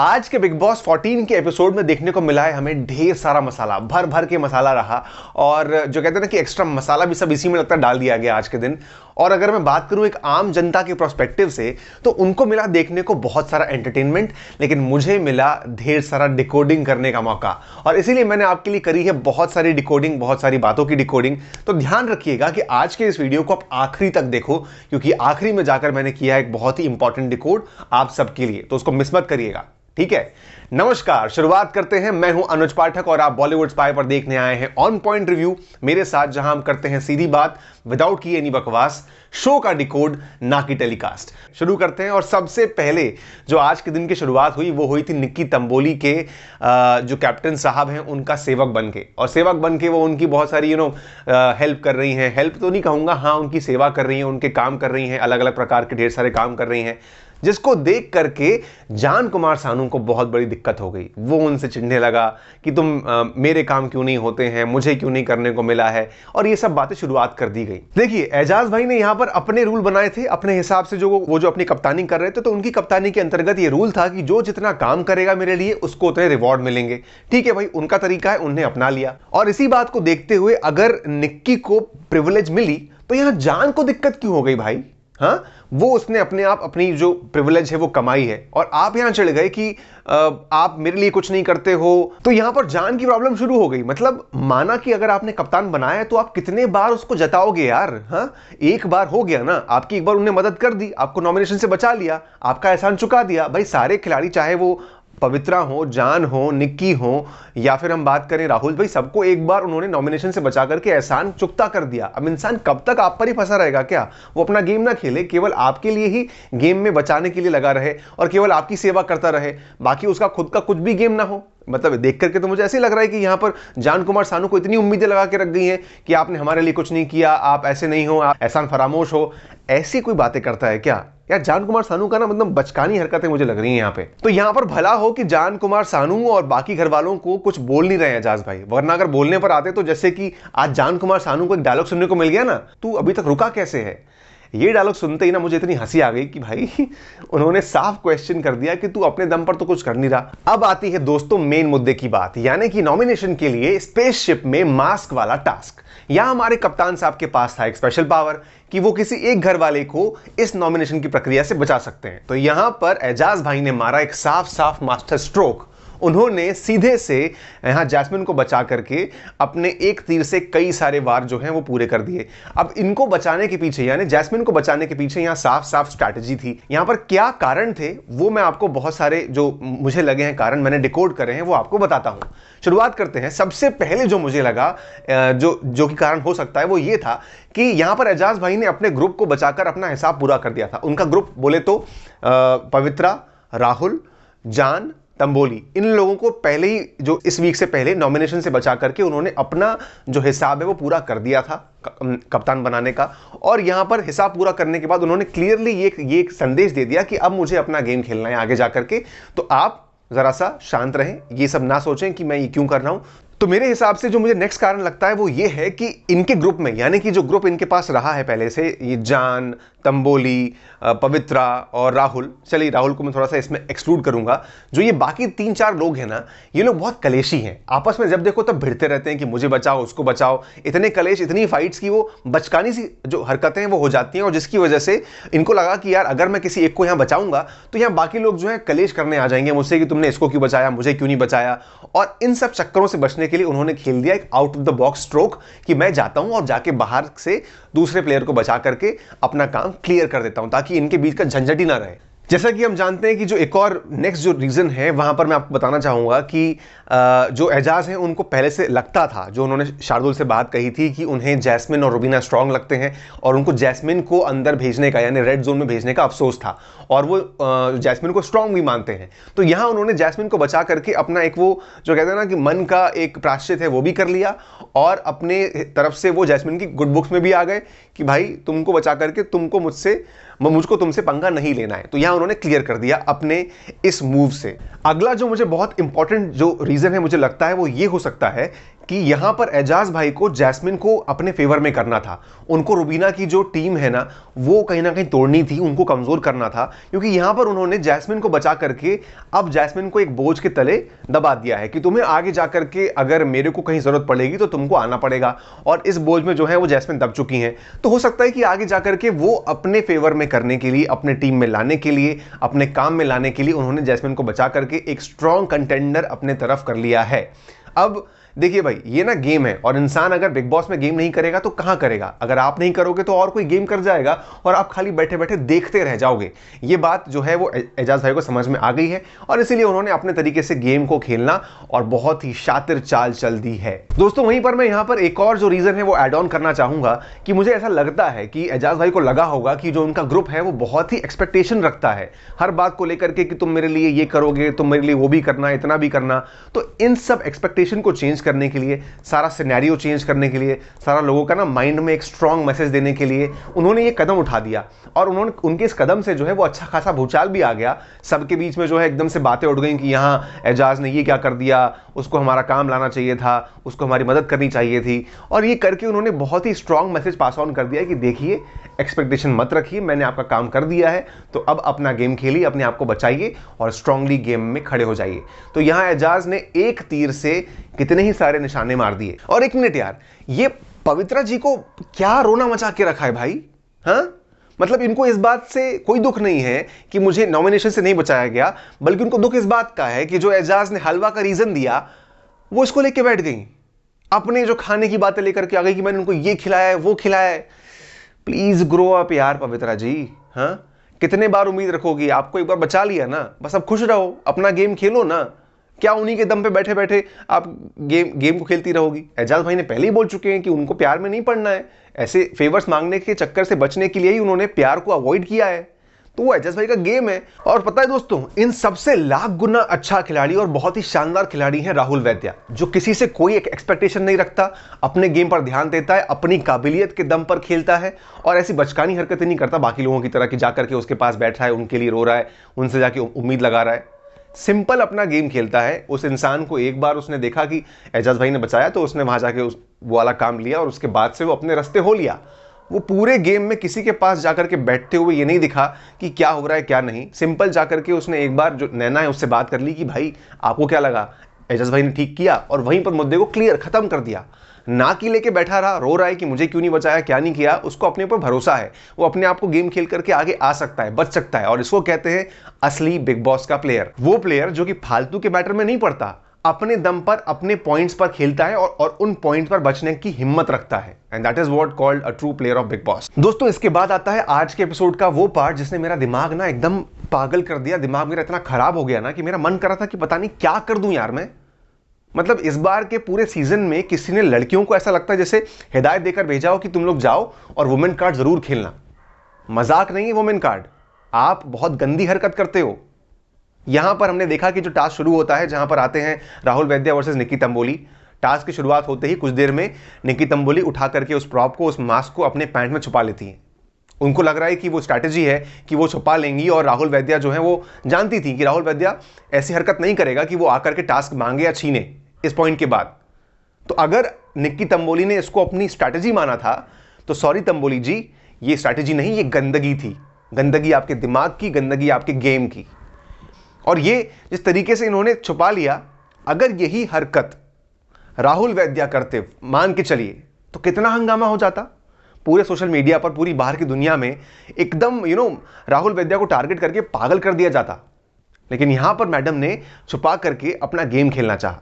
आज के big boss 14 के एपिसोड में देखने को मिला है हमें ढेर सारा मसाला, भर भर के मसाला रहा। और जो कहते हैं ना कि एक्स्ट्रा मसाला भी सब इसी में लगता है डाल दिया गया आज के दिन। और अगर मैं बात करूं एक आम जनता के प्रोस्पेक्टिव से, तो उनको मिला देखने को बहुत सारा एंटरटेनमेंट, लेकिन मुझे मिला ढेर सारा डिकोडिंग करने का मौका। और इसीलिए मैंने आपके लिए करी है बहुत सारी डिकोडिंग, बहुत सारी बातों की डिकोडिंग। तो ध्यान रखिएगा कि आज के इस वीडियो को आप आखिरी तक देखो, क्योंकि आखिरी में जाकर मैंने किया एक बहुत ही इंपॉर्टेंट डिकोड आप सबके लिए, तो उसको मिस मत करिएगा, ठीक है। नमस्कार, शुरुआत करते हैं। मैं हूं अनुज पाठक और आप बॉलीवुड स्पाई पर देखने आए हैं ऑन पॉइंट रिव्यू मेरे साथ, जहां हम करते हैं सीधी बात विदाउट की एनी बकवास, शो का डिकोड ना कि टेलीकास्ट। शुरू करते हैं। और सबसे पहले जो आज के दिन की शुरुआत हुई वो हुई थी निक्की तंबोली के जो कैप्टन साहब हैं उनका सेवक बन के। और सेवक बन के वो उनकी बहुत सारी हेल्प कर रही हैं। हेल्प तो नहीं कहूंगा, हाँ उनकी सेवा कर रही हैं, उनके काम कर रही हैं, अलग अलग प्रकार के ढेर सारे काम कर रही हैं, जिसको देख करके जान कुमार सानू को बहुत बड़ी दिक्कत हो गई। वो उनसे चिढ़ने लगा कि तुम मेरे काम क्यों नहीं होते हैं, मुझे क्यों नहीं करने को मिला है, और ये सब बातें शुरुआत कर दी गई। देखिए, एजाज भाई ने यहां पर अपने रूल बनाए थे अपने हिसाब से, वो जो अपनी कप्तानी कर रहे थे, तो उनकी कप्तानी के अंतर्गत ये रूल था कि जो जितना काम करेगा मेरे लिए उसको उतने रिवॉर्ड मिलेंगे। ठीक है भाई, उनका तरीका है, उन्हें अपना लिया। और इसी बात को देखते हुए अगर निक्की को प्रिविलेज मिली तो यहां जान को दिक्कत क्यों हो गई भाई? हाँ, वो उसने अपने आप अपनी जो प्रिविलेज है वो कमाई है, और आप यहां चढ़ गए कि आप मेरे लिए कुछ नहीं करते हो। तो यहां पर जान की प्रॉब्लम शुरू हो गई। मतलब माना कि अगर आपने कप्तान बनाया है तो आप कितने बार उसको जताओगे यार? हाँ, एक बार हो गया ना, आपकी एक बार उन्हें मदद कर दी, आपको नॉमिनेशन से बचा लिया, आपका एहसान चुका दिया। भाई सारे खिलाड़ी, चाहे वो पवित्रा हो, जान हो, निक्की हो, या फिर हम बात करें राहुल भाई, सबको एक बार उन्होंने नॉमिनेशन से बचा करके एहसान चुकता कर दिया। अब इंसान कब तक आप पर ही फंसा रहेगा क्या? वो अपना गेम ना खेले, केवल आपके लिए ही गेम में बचाने के लिए लगा रहे और केवल आपकी सेवा करता रहे, बाकी उसका खुद का कुछ भी गेम ना हो। मतलब देख करके तो मुझे ऐसे लग रहा है कि यहां पर जान कुमार सानू को इतनी उम्मीदें लगा के रख गई हैं कि आपने हमारे लिए कुछ नहीं किया, आप ऐसे नहीं हो, आप एहसान फरामोश हो। ऐसी कोई बातें करता है क्या यार? जान कुमार सानू का ना मतलब बचकानी हरकतें मुझे लग रही हैं यहाँ पे। तो यहाँ पर भला हो कि जान कुमार सानू और बाकी घर वालों को कुछ बोल नहीं रहे हैं एजाज भाई, वरना अगर बोलने पर आते तो जैसे कि आज जान कुमार सानू को एक डायलॉग सुनने को मिल गया ना, तू अभी तक रुका कैसे है। ये डायलॉग सुनते ही ना मुझे इतनी हंसी आ गई कि भाई उन्होंने साफ क्वेश्चन कर दिया कि तू अपने दम पर तो कुछ कर नहीं रहा। अब आती है दोस्तों मेन मुद्दे की बात, यानी कि नॉमिनेशन के लिए स्पेसशिप में मास्क वाला टास्क। यहां हमारे कप्तान साहब के पास था एक स्पेशल पावर कि वो किसी एक घर वाले को इस नॉमिनेशन की प्रक्रिया से बचा सकते हैं। तो यहां पर एजाज भाई ने मारा एक साफ साफ मास्टर स्ट्रोक। उन्होंने सीधे से यहां जैस्मिन को बचा करके अपने एक तीर से कई सारे वार जो हैं वो पूरे कर दिए। अब इनको बचाने के पीछे, यानी जैस्मिन को बचाने के पीछे यहां साफ साफ स्ट्रैटेजी थी। यहां पर क्या कारण थे वो मैं आपको बहुत सारे जो मुझे लगे हैं कारण मैंने डिकोड करे हैं वो आपको बताता हूं। शुरुआत करते हैं। सबसे पहले जो मुझे लगा जो कि कारण हो सकता है वो ये था कि यहां पर एजाज भाई ने अपने ग्रुप को बचाकर अपना हिसाब पूरा कर दिया था। उनका ग्रुप बोले तो पवित्रा, राहुल, जान, तंबोली, इन लोगों को पहले ही जो इस वीक से पहले नॉमिनेशन से बचा करके उन्होंने अपना जो हिसाब है वो पूरा कर दिया था कप्तान बनाने का। और यहां पर हिसाब पूरा करने के बाद उन्होंने क्लियरली ये संदेश दे दिया कि अब मुझे अपना गेम खेलना है आगे जाकर के, तो आप जरा सा शांत रहें, ये सब ना सोचें कि मैं ये क्यों कर रहा हूं। तो मेरे हिसाब से जो मुझे नेक्स्ट कारण लगता है वो ये है कि इनके ग्रुप में, यानी कि जो ग्रुप इनके पास रहा है पहले से, ये जान, तंबोली, पवित्रा और राहुल, चलिए राहुल को मैं थोड़ा सा इसमें एक्सक्लूड करूंगा, जो ये बाकी 3-4 लोग हैं ना, ये लोग बहुत कलेशी हैं। आपस में जब देखो तब भिड़ते रहते हैं कि मुझे बचाओ, उसको बचाओ। इतने कलेश, इतनी फाइट्स की वो बचकानी सी जो हरकतें हैं वो हो जाती हैं, और जिसकी वजह से इनको लगा कि यार अगर मैं किसी एक को यहां बचाऊंगा तो यहां बाकी लोग जो है कलेश करने आ जाएंगे मुझसे कि तुमने इसको क्यों बचाया, मुझे क्यों नहीं बचाया। और इन सब चक्करों से बचने के लिए उन्होंने खेल दिया एक out of the box stroke कि मैं जाता हूं और जाके बाहर से दूसरे प्लेयर को बचा करके अपना काम क्लियर कर देता हूं, ताकि इनके बीच का झंझट ही ना रहे। जैसा कि हम जानते हैं कि जो एक और नेक्स्ट जो रीजन है वहां पर मैं आपको बताना चाहूंगा कि जो एजाज हैं उनको पहले से लगता था, जो उन्होंने शार्दुल से बात कही थी कि उन्हें जैस्मिन और रुबीना स्ट्रांग लगते हैं, और उनको जैस्मिन को अंदर भेजने का यानी रेड जोन में भेजने का अफसोस था, और वो जैस्मिन को स्ट्रांग भी मानते हैं। तो यहां उन्होंने जैस्मिन को बचा करके अपना एक वो जो कहते हैं ना कि मन का एक प्रायश्चित है वो भी कर लिया, और अपने तरफ से वो जैस्मिन की गुड बुक्स में भी आ गए कि भाई तुमको बचा करके मुझको तुमसे पंगा नहीं लेना है। तो यहां उन्होंने क्लियर कर दिया अपने इस मूव से। अगला जो मुझे बहुत इंपॉर्टेंट जो रीजन है मुझे लगता है वो ये हो सकता है कि यहां पर एजाज भाई को जैस्मिन को अपने फेवर में करना था। उनको रुबीना की जो टीम है ना, वो कहीं ना कहीं तोड़नी थी, उनको कमजोर करना था, क्योंकि यहां पर उन्होंने जैस्मिन को बचा करके अब जैस्मिन को एक बोझ के तले दबा दिया है कि तुम्हें आगे जाकर के अगर मेरे को कहीं जरूरत पड़ेगी तो तुमको आना पड़ेगा। और इस बोझ में जो है वो जैस्मिन दब चुकी हैं। तो हो सकता है कि आगे जाकर के वो अपने फेवर में करने के लिए, अपने टीम में लाने के लिए, अपने काम में लाने के लिए उन्होंने जैस्मिन को बचा करके एक स्ट्रॉन्ग कंटेंडर अपने तरफ कर लिया है। अब देखिए भाई, ये ना गेम है, और इंसान अगर बिग बॉस में गेम नहीं करेगा तो कहां करेगा? अगर आप नहीं करोगे तो और कोई गेम कर जाएगा और आप खाली बैठे बैठे देखते रह जाओगे। ये बात जो है वो एजाज भाई को समझ में आ गई है और इसीलिए उन्होंने अपने तरीके से गेम को खेलना और बहुत ही शातिर चाल चल दी है। दोस्तों, वहीं पर मैं यहां पर एक और जो रीजन है वो ऐड ऑन करना चाहूंगा कि मुझे ऐसा लगता है कि एजाज भाई को लगा होगा कि जो उनका ग्रुप है वो बहुत ही एक्सपेक्टेशन रखता है हर बात को लेकर के, कि तुम मेरे लिए ये करोगे, तुम मेरे लिए वो भी करना, इतना भी करना। तो इन सब एक्सपेक्टेशन को चेंज करने के लिए, सारा सिनेरियो चेंज करने के लिए, सारा लोगों का ना माइंड में एक स्ट्रांग मैसेज देने के लिए उन्होंने ये कदम उठा दिया। और उन्होंने, उनके इस कदम से जो है वो अच्छा खासा भूचाल भी आ गया। सबके बीच में जो है एकदम से बातें उड़ गई कि यहाँ एजाज ने ये क्या कर दिया, उसको हमारा काम लाना चाहिए था, उसको हमारी मदद करनी चाहिए थी। और ये करके उन्होंने बहुत ही स्ट्रांग मैसेज पास ऑन कर दिया कि देखिए, एक्सपेक्टेशन मत रखिए, मैंने आपका काम कर दिया है, तो अब अपना गेम खेलिए, अपने आप को बचाइए और स्ट्रांगली गेम में खड़े हो जाइए। तो यहां एजाज ने एक तीर से कितने ही सारे निशाने मार दिए। और एक मिनट यार, ये पवित्रा जी को क्या रोना मचा के रखा है भाई? हाँ, मतलब इनको इस बात से कोई दुख नहीं है कि मुझे नॉमिनेशन से नहीं बचाया गया, बल्कि उनको दुख इस बात का है कि जो एजाज ने हलवा का रीजन दिया वो इसको लेके बैठ गई, अपने जो खाने की बातें लेकर के आ गई कि मैंने उनको ये खिलाया है, वो खिलाया है। प्लीज ग्रो अप यार पवित्रा जी। हाँ, कितने बार उम्मीद रखोगी? आपको एक बार बचा लिया ना, बस अब खुश रहो, अपना गेम खेलो ना। क्या उन्हीं के दम पे बैठे बैठे आप गेम को खेलती रहोगी? एजाज भाई ने पहले ही बोल चुके हैं कि उनको प्यार में नहीं पड़ना है। ऐसे फेवर्स मांगने के चक्कर से बचने के लिए ही उन्होंने प्यार को अवॉइड किया है। तो वो एजाज भाई का गेम है। और पता है दोस्तों, इन सबसे लाख गुना अच्छा खिलाड़ी और बहुत ही शानदार खिलाड़ी है राहुल वैद्या, जो किसी से कोई एक एक्सपेक्टेशन नहीं रखता, अपने गेम पर ध्यान देता है, अपनी काबिलियत के दम पर खेलता है और ऐसी बचकानी हरकतें नहीं करता बाकी लोगों की तरह कि जाकर के उसके पास बैठ रहा है, उनके लिए रो रहा है, उनसे जाके उम्मीद लगा रहा है। सिंपल अपना गेम खेलता है। उस इंसान को एक बार उसने देखा कि एजाज भाई ने बचाया, तो उसने वहां जाके वो वाला काम लिया और उसके बाद से वो अपने रास्ते हो लिया। वो पूरे गेम में किसी के पास जाकर के बैठते हुए ये नहीं दिखा कि क्या हो रहा है क्या नहीं। सिंपल जाकर के उसने एक बार जो नैना है उससे बात कर ली कि भाई आपको क्या लगा, एजाज भाई ने ठीक किया, और वहीं पर मुद्दे को क्लियर खत्म कर दिया। ना कि लेके बैठा रहा, रो रहा है कि मुझे क्यों नहीं बचाया, क्या नहीं किया। उसको अपने ऊपर भरोसा है, वो अपने आप को गेम खेल करके आगे आ सकता है, बच सकता है। और इसको कहते हैं असली बिग बॉस का प्लेयर। वो प्लेयर जो कि फालतू के मैटर में नहीं पड़ता, अपने दम पर, अपने पॉइंट्स पर खेलता है और उन पॉइंट पर बचने की हिम्मत रखता है। And that is what called a true player of big boss. दोस्तों, इसके बाद आता है आज के एपिसोड का वो पार्ट जिसने मेरा दिमाग ना एकदम पागल कर दिया। दिमाग मेरा इतना खराब हो गया ना कि मेरा मन कर रहा था कि पता नहीं क्या कर दूं यार मैं। मतलब इस बार के पूरे सीजन में किसी ने लड़कियों को ऐसा लगता है जैसे हिदायत देकर भेजा हो कि तुम लोग जाओ और वुमेन कार्ड जरूर खेलना। मजाक नहीं है वुमेन कार्ड, आप बहुत गंदी हरकत करते हो। यहां पर हमने देखा कि जो टास्क शुरू होता है, जहां पर आते हैं राहुल वैद्या वर्सेस निक्की तंबोली। टास्क की शुरुआत होते ही कुछ देर में निक्की तंबोली उठा करके उस प्रॉप को, उस मास्क को अपने पैंट में छुपा लेती हैं। उनको लग रहा है कि वो स्ट्रैटेजी है कि वो छुपा लेंगी, और राहुल वैद्या जो है वो जानती थी कि राहुल वैद्या ऐसी हरकत नहीं करेगा कि वो आकर के टास्क मांगे या छीने इस पॉइंट के बाद। तो अगर निक्की तंबोली ने इसको अपनी स्ट्रैटेजी माना था तो सॉरी तंबोली जी, ये स्ट्रैटेजी नहीं, ये गंदगी थी। गंदगी आपके दिमाग की, गंदगी आपके गेम की। और ये जिस तरीके से इन्होंने छुपा लिया, अगर यही हरकत राहुल वैद्या करते, मान के चलिए, तो कितना हंगामा हो जाता पूरे सोशल मीडिया पर, पूरी बाहर की दुनिया में। एकदम राहुल वैद्या को टारगेट करके पागल कर दिया जाता। लेकिन यहां पर मैडम ने छुपा करके अपना गेम खेलना चाहा।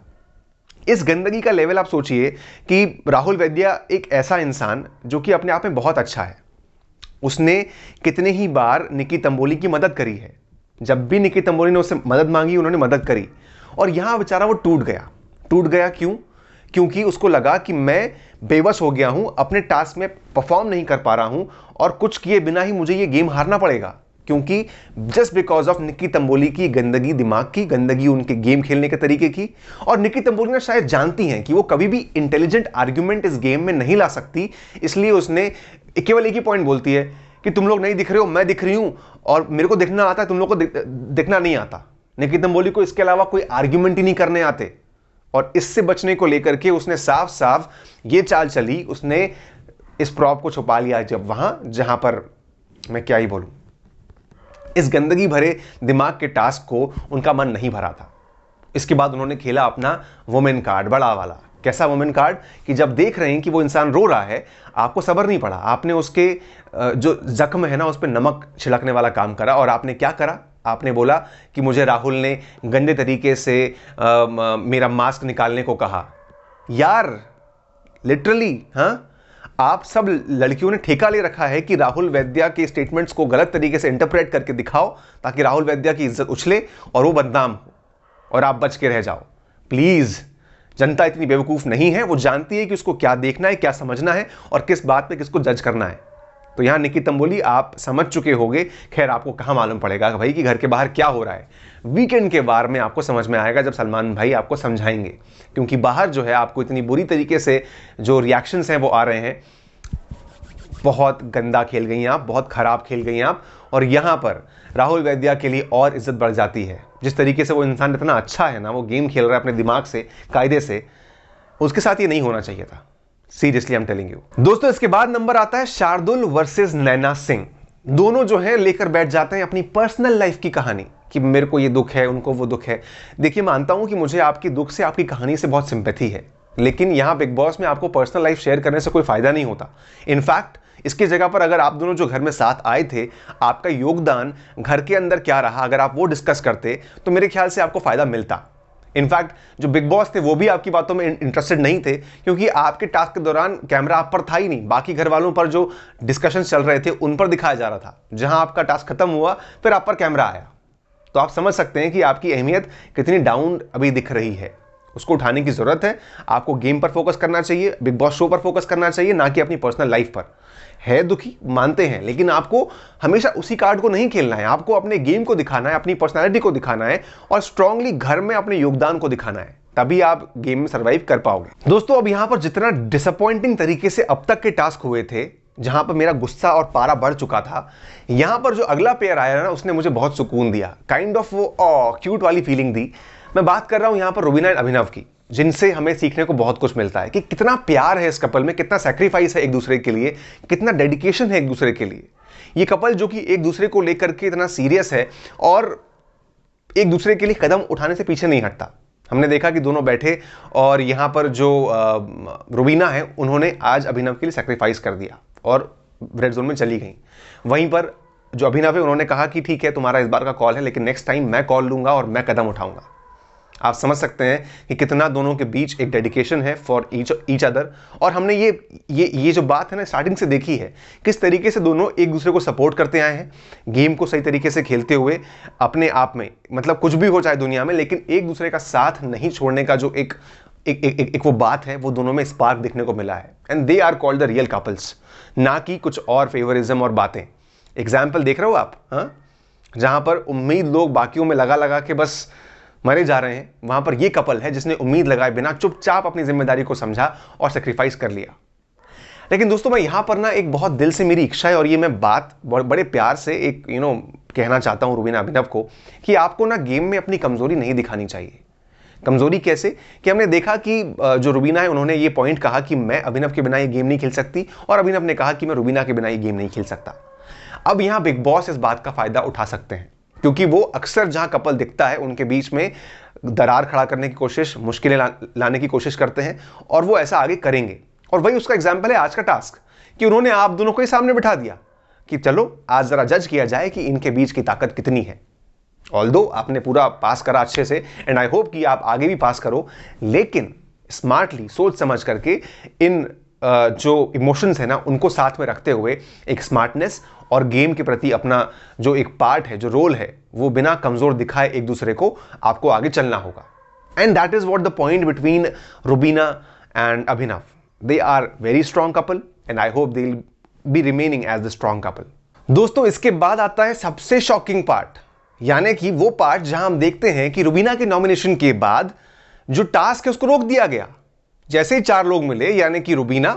इस गंदगी का लेवल आप सोचिए कि राहुल वैद्या एक ऐसा इंसान जो कि अपने आप में बहुत अच्छा है, उसने कितने ही बार निक्की तंबोली की मदद करी है। जब भी निक्की तंबोली ने उससे मदद मांगी, उन्होंने मदद करी। और यहां बेचारा वो टूट गया। क्यों? क्योंकि उसको लगा कि मैं बेबस हो गया हूं, अपने टास्क में परफॉर्म नहीं कर पा रहा हूं और कुछ किए बिना ही मुझे ये गेम हारना पड़ेगा, क्योंकि just because of Nikki Tamboli की गंदगी, दिमाग की गंदगी, उनके गेम खेलने के तरीके की। और निक्की तंबोली ने शायद जानती हैं कि वो कभी भी इंटेलिजेंट आर्ग्यूमेंट इस गेम में नहीं ला सकती, इसलिए उसने केवल एक ही पॉइंट बोलती है कि तुम लोग नहीं दिख रहे हो, मैं दिख रही हूं, और मेरे को दिखना आता है, तुम लोग को दिखना नहीं आता। निक्की तंबोली को इसके अलावा कोई आर्ग्यूमेंट ही नहीं करने आते। और इससे बचने को लेकर के उसने साफ साफ ये चाल चली, उसने इस प्रॉप को छुपा लिया जब वहां जहां पर, मैं क्या ही बोलूं, इस गंदगी भरे दिमाग के टास्क को उनका मन नहीं भरा था। इसके बाद उन्होंने खेला अपना वुमेन कार्ड, बड़ा वाला। कैसा वुमेन कार्ड कि जब देख रहे हैं कि वो इंसान रो रहा है, आपको सब्र नहीं पड़ा, आपने उसके जो जख्म है ना उस पर नमक छिड़कने वाला काम करा। और आपने क्या करा? आपने बोला कि मुझे राहुल ने गंदे तरीके से मेरा मास्क निकालने को कहा। यार लिटरली, हाँ, आप सब लड़कियों ने ठेका ले रखा है कि राहुल वैद्या के स्टेटमेंट्स को गलत तरीके से इंटरप्रेट करके दिखाओ ताकि राहुल वैद्या की इज्जत उछले और वो बदनाम हो और आप बच के रह जाओ। प्लीज, जनता इतनी बेवकूफ नहीं है, वो जानती है कि उसको क्या देखना है, क्या समझना है और किस बात पे किसको जज करना है। तो यहां निकी तंबोली आप समझ चुके होंगे। खैर, आपको कहां मालूम पड़ेगा भाई कि घर के बाहर क्या हो रहा है। वीकेंड के बार में आपको समझ में आएगा जब सलमान भाई आपको समझाएंगे, क्योंकि बाहर जो है आपको इतनी बुरी तरीके से जो रिएक्शंस हैं वो आ रहे हैं। बहुत गंदा खेल गई आप, बहुत खराब खेल गई आप। और यहां पर राहुल वैद्या के लिए और इज्जत बढ़ जाती है। जिस तरीके से वो इंसान इतना अच्छा है ना, वो गेम खेल रहा है अपने दिमाग से, कायदे से, उसके साथ ये नहीं होना चाहिए था। Seriously I am telling you दोस्तों। इसके बाद नंबर आता है शार्दुल वर्सेस नैना सिंह। दोनों जो है लेकर बैठ जाते हैं अपनी पर्सनल लाइफ की कहानी कि मेरे को ये दुख है, उनको वो दुख है। देखिए, मानता हूं कि मुझे आपकी दुख से, आपकी कहानी से बहुत सिंपैथी है, लेकिन यहां बिग बॉस में आपको पर्सनल लाइफ शेयर करने से कोई फायदा नहीं होता। इनफैक्ट इसकी जगह पर अगर आप दोनों जो घर में साथ आए थे, आपका योगदान घर के अंदर क्या रहा, अगर आप वो डिस्कस करते तो मेरे ख्याल से आपको फायदा मिलता। इनफैक्ट जो बिग बॉस थे वो भी आपकी बातों में इंटरेस्टेड नहीं थे, क्योंकि आपके टास्क के दौरान कैमरा आप पर था ही नहीं। बाकी घर वालों पर जो डिस्कशन चल रहे थे उन पर दिखाया जा रहा था। जहां आपका टास्क खत्म हुआ फिर आप पर कैमरा आया, तो आप समझ सकते हैं कि आपकी अहमियत कितनी डाउन अभी दिख रही है। उसको उठाने की जरूरत है। आपको गेम पर फोकस करना चाहिए, बिग बॉस शो पर फोकस करना चाहिए, ना कि अपनी पर्सनल लाइफ पर। है दुखी, मानते हैं, लेकिन आपको हमेशा उसी कार्ड को नहीं खेलना है। आपको अपने गेम को दिखाना है, अपनी पर्सनालिटी को दिखाना है और स्ट्रांगली घर में अपने योगदान को दिखाना है, तभी आप गेम में सर्वाइव कर पाओगे। दोस्तों, अब यहां पर जितना डिसअपॉइंटिंग तरीके से अब तक के टास्क हुए थे, जहां पर मेरा गुस्सा और पारा बढ़ चुका था, यहां पर जो अगला पेयर आया ना, उसने मुझे बहुत सुकून दिया। काइंड ऑफ वो क्यूट वाली फीलिंग दी। मैं बात कर रहा हूं यहां पर रुबीना एंड अभिनव की, जिनसे हमें सीखने को बहुत कुछ मिलता है कि कितना प्यार है इस कपल में, कितना सैक्रिफाइस है एक दूसरे के लिए, कितना डेडिकेशन है एक दूसरे के लिए। ये कपल जो कि एक दूसरे को लेकर के इतना सीरियस है और एक दूसरे के लिए कदम उठाने से पीछे नहीं हटता। हमने देखा कि दोनों बैठे और यहां पर जो रुबीना है, उन्होंने आज अभिनव के लिए सैक्रिफाइस कर दिया और रेड जोन में चली गई। वहीं पर जो अभिनव है, उन्होंने कहा कि ठीक है, तुम्हारा इस बार का कॉल है, लेकिन नेक्स्ट टाइम मैं कॉल लूंगा और मैं कदम उठाऊंगा। आप समझ सकते हैं कि कितना दोनों के बीच एक डेडिकेशन है फॉर ईच अदर। और हमने ये जो बात है ना, स्टार्टिंग से देखी है, किस तरीके से दोनों एक दूसरे को सपोर्ट करते आए हैं, गेम को सही तरीके से खेलते हुए अपने आप में, मतलब कुछ भी हो चाहे दुनिया में, लेकिन एक दूसरे का साथ नहीं छोड़ने का जो एक वो बात है, वो दोनों में स्पार्क दिखने को मिला है। And they are called the real couples, ना कि कुछ और फेवरिज्म और बातें। एग्जाम्पल देख रहे हो आप, हाँ, जहां पर उम्मीद लोग बाकियों में लगा लगा के बस मरे जा रहे हैं, वहां पर यह कपल है जिसने उम्मीद लगाए बिना चुपचाप अपनी जिम्मेदारी को समझा और सेक्रीफाइस कर लिया। लेकिन दोस्तों, मैं यहां पर ना एक बहुत दिल से मेरी इच्छा है, और ये मैं बात बड़े प्यार से एक कहना चाहता हूं रुबीना अभिनव को, कि आपको ना गेम में अपनी कमजोरी नहीं दिखानी चाहिए। कमजोरी कैसे? कि हमने देखा कि जो रुबीना है, उन्होंने ये पॉइंट कहा कि मैं अभिनव के बिना ये गेम नहीं खेल सकती, और अभिनव ने कहा कि मैं रुबीना के बिना ये गेम नहीं खेल सकता। अब यहां बिग बॉस इस बात का फायदा उठा सकते हैं, क्योंकि वो अक्सर जहां कपल दिखता है उनके बीच में दरार खड़ा करने की कोशिश, मुश्किलें लाने की कोशिश करते हैं, और वो ऐसा आगे करेंगे। और वही उसका एग्जाम्पल है आज का टास्क, कि उन्होंने आप दोनों को ही सामने बिठा दिया कि चलो आज जरा जज किया जाए कि इनके बीच की ताकत कितनी है। ऑल्दो आपने पूरा पास करा अच्छे से, एंड आई होप कि आप आगे भी पास करो, लेकिन स्मार्टली, सोच समझ करके, इन जो इमोशंस है ना, उनको साथ में रखते हुए एक स्मार्टनेस और गेम के प्रति अपना जो एक पार्ट है, जो रोल है, वो बिना कमजोर दिखाए एक दूसरे को आपको आगे चलना होगा। And that is what the point between Rubina and Abhinav. They are very strong couple and I hope they will be remaining as the strong couple. दोस्तों, इसके बाद आता है सबसे शॉकिंग पार्ट, यानी कि वो पार्ट जहां हम देखते हैं कि रुबीना के नॉमिनेशन के बाद जो टास्क है उसको रोक दिया गया। जैसे ही 4 लोग मिले, यानी कि रुबीना,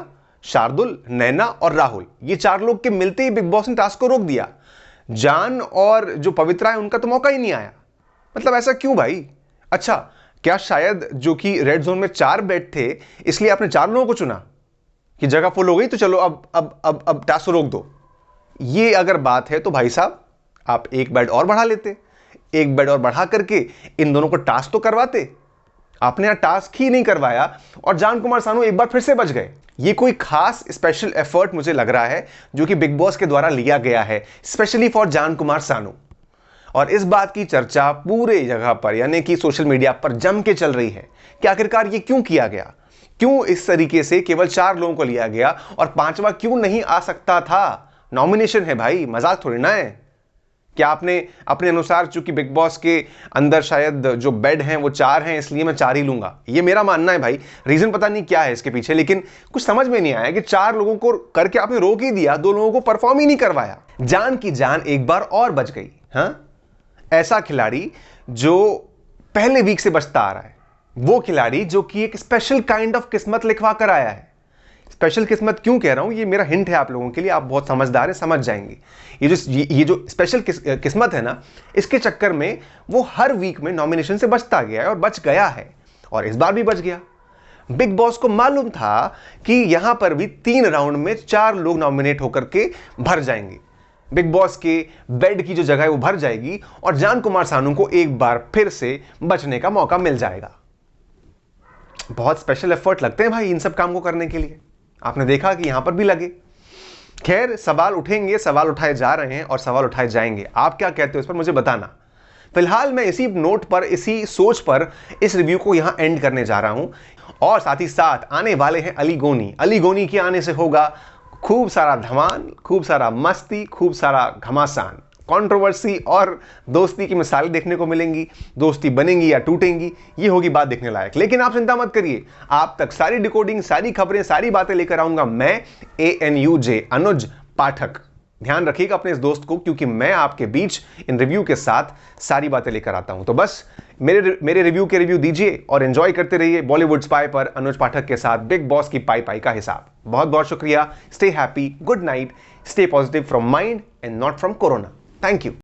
शार्दुल, नैना और राहुल, ये 4 लोग के मिलते ही बिग बॉस ने टास्क को रोक दिया। जान और जो पवित्रा है, उनका तो मौका ही नहीं आया। मतलब ऐसा क्यों भाई? अच्छा, क्या शायद जो कि रेड जोन में 4 बेड थे इसलिए आपने 4 लोगों को चुना कि जगह फुल हो गई तो चलो अब टास्क रोक दो? ये अगर बात है तो भाई साहब आप एक बेड और बढ़ा लेते, एक बेड और बढ़ा करके इन दोनों को टास्क तो करवाते। आपने यहां टास्क ही नहीं करवाया और जान कुमार सानू एक बार फिर से बच गए। ये कोई खास स्पेशल एफर्ट मुझे लग रहा है जो कि बिग बॉस के द्वारा लिया गया है स्पेशली फॉर जान कुमार सानू। और इस बात की चर्चा पूरे जगह पर यानी कि सोशल मीडिया पर जम के चल रही है कि आखिरकार ये क्यों किया गया, क्यों इस तरीके से केवल 4 लोगों को लिया गया और 5वां क्यों नहीं आ सकता था? नॉमिनेशन है भाई, मजाक थोड़ी ना है। क्या आपने अपने अनुसार, चूंकि बिग बॉस के अंदर शायद जो बेड हैं वो 4 हैं इसलिए मैं 4 ही लूंगा? ये मेरा मानना है भाई। रीजन पता नहीं क्या है इसके पीछे, लेकिन कुछ समझ में नहीं आया कि 4 लोगों को करके आपने रोक ही दिया, 2 लोगों को परफॉर्म ही नहीं करवाया। जान की जान एक बार और बच गई। हाँ, ऐसा खिलाड़ी जो पहले वीक से बचता आ रहा है, वो खिलाड़ी जो कि एक स्पेशल काइंड ऑफ किस्मत लिखवा कर आया है। स्पेशल किस्मत क्यों कह रहा हूं, ये मेरा हिंट है आप लोगों के लिए, आप बहुत समझदार हैं, समझ जाएंगे। ये जो स्पेशल किस्मत है ना, इसके चक्कर में वो हर वीक में नॉमिनेशन से बचता गया है और बच गया है, और इस बार भी बच गया। बिग बॉस को मालूम था कि यहां पर भी 3 राउंड में 4 लोग नॉमिनेट होकर के भर जाएंगे, बिग बॉस के बेड की जो जगह है वो भर जाएगी और जान कुमार सानू को एक बार फिर से बचने का मौका मिल जाएगा। बहुत स्पेशल एफर्ट लगते हैं भाई इन सब काम को करने के लिए, आपने देखा कि यहां पर भी लगे। खैर, सवाल उठेंगे, सवाल उठाए जा रहे हैं और सवाल उठाए जाएंगे। आप क्या कहते हो इस पर मुझे बताना। फिलहाल मैं इसी नोट पर, इसी सोच पर इस रिव्यू को यहां एंड करने जा रहा हूं। और साथ ही साथ आने वाले हैं अली गोनी। अली गोनी के आने से होगा खूब सारा धमाल, खूब सारा मस्ती, खूब सारा घमासान, कंट्रोवर्सी और दोस्ती की मिसालें देखने को मिलेंगी। दोस्ती बनेंगी या टूटेंगी, ये होगी बात देखने लायक। लेकिन आप चिंता मत करिए, आप तक सारी डिकोडिंग, सारी खबरें, सारी बातें लेकर आऊंगा मैं, ANUJ अनुज पाठक। ध्यान रखिएगा अपने इस दोस्त को, क्योंकि मैं आपके बीच इन रिव्यू के साथ सारी बातें लेकर आता हूं। तो बस मेरे रिव्यू के रिव्यू दीजिए और एंजॉय करते रहिए बॉलीवुड स्पाई पर अनुज पाठक के साथ बिग बॉस की पाई पाई का हिसाब। बहुत बहुत शुक्रिया। Stay happy, good night, stay positive from mind and not from corona. Thank you.